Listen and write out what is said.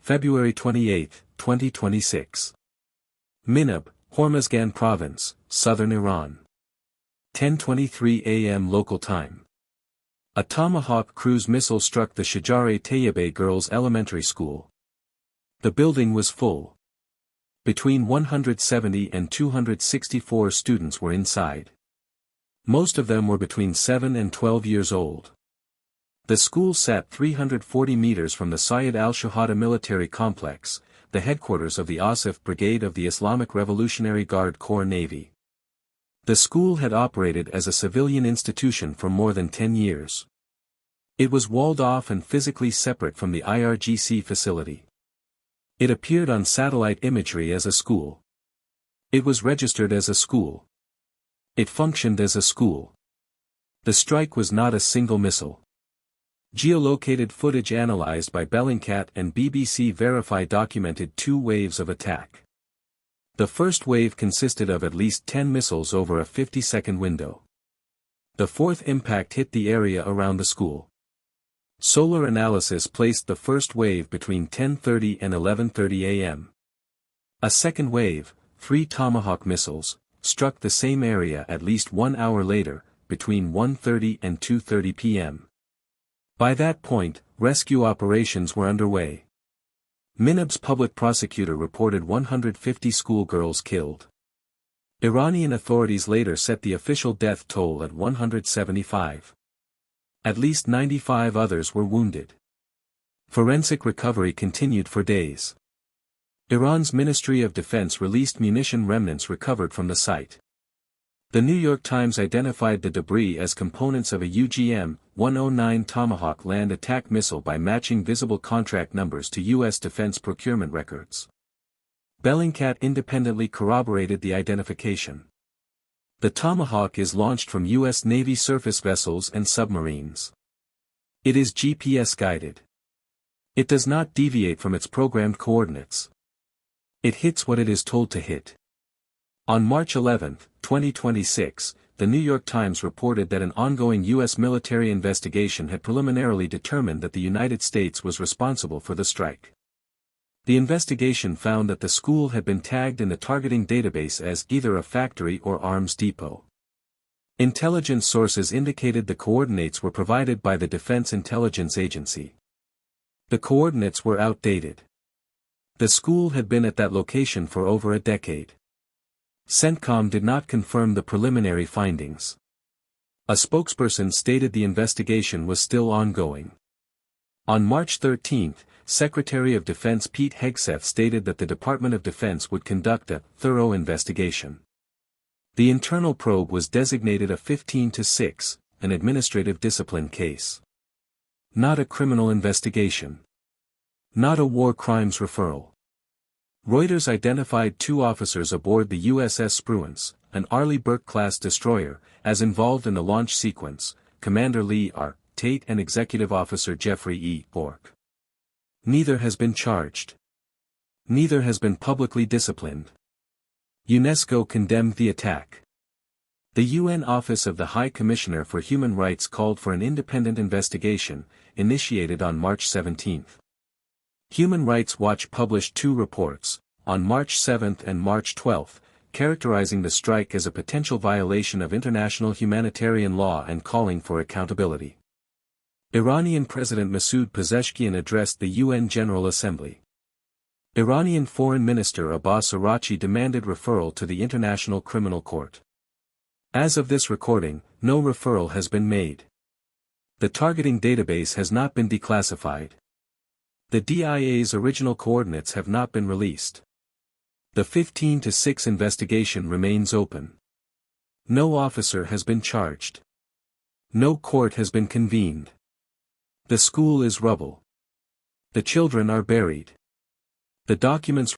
February 28, 2026. Minab, Hormozgan Province, southern Iran. 10:23 a.m. local time. A Tomahawk cruise missile struck the Shajare Tayyibeh Girls Elementary School. The building was full. Between 170 and 264 students were inside. Most of them were between 7 and 12 years old. The school sat 340 meters from the Sayyid al-Shuhada military complex, the headquarters of the Asif Brigade of the Islamic Revolutionary Guard Corps Navy. The school had operated as a civilian institution for more than 10 years. It was walled off and physically separate from the IRGC facility. It appeared on satellite imagery as a school. It was registered as a school. It functioned as a school. The strike was not a single missile. Geolocated footage analyzed by Bellingcat and BBC Verify documented 2 waves of attack. The first wave consisted of at least 10 missiles over a 50-second window. The fourth impact hit the area around the school. Solar analysis placed the first wave between 10:30 and 11:30 a.m. A second wave, 3 Tomahawk missiles, struck the same area at least 1 hour later, between 1:30 and 2:30 p.m. By that point, rescue operations were underway. Minab's public prosecutor reported 150 schoolgirls killed. Iranian authorities later set the official death toll at 175. At least 95 others were wounded. Forensic recovery continued for days. Iran's Ministry of Defense released munition remnants recovered from the site. The New York Times identified the debris as components of a UGM-109 Tomahawk land attack missile by matching visible contract numbers to U.S. defense procurement records. Bellingcat independently corroborated the identification. The Tomahawk is launched from U.S. Navy surface vessels and submarines. It is GPS-guided. It does not deviate from its programmed coordinates. It hits what it is told to hit. On March 11, 2026, the New York Times reported that an ongoing U.S. military investigation had preliminarily determined that the United States was responsible for the strike. The investigation found that the school had been tagged in the targeting database as either a factory or arms depot. Intelligence sources indicated the coordinates were provided by the Defense Intelligence Agency. The coordinates were outdated. The school had been at that location for over a decade. CENTCOM did not confirm the preliminary findings. A spokesperson stated the investigation was still ongoing. On March 13, Secretary of Defense Pete Hegseth stated that the Department of Defense would conduct a thorough investigation. The internal probe was designated a 15-6, an administrative discipline case. Not a criminal investigation. Not a war crimes referral. Reuters identified 2 officers aboard the USS Spruance, an Arleigh Burke-class destroyer, as involved in the launch sequence, Commander Lee R. Tate and Executive Officer Jeffrey E. Bork. Neither has been charged. Neither has been publicly disciplined. UNESCO condemned the attack. The UN Office of the High Commissioner for Human Rights called for an independent investigation, initiated on March 17. Human Rights Watch published 2 reports, on March 7 and March 12, characterizing the strike as a potential violation of international humanitarian law and calling for accountability. Iranian President Masoud Pezeshkian addressed the UN General Assembly. Iranian Foreign Minister Abbas Araghchi demanded referral to the International Criminal Court. As of this recording, no referral has been made. The targeting database has not been declassified. The DIA's original coordinates have not been released. The 15-6 investigation remains open. No officer has been charged. No court has been convened. The school is rubble. The children are buried. The documents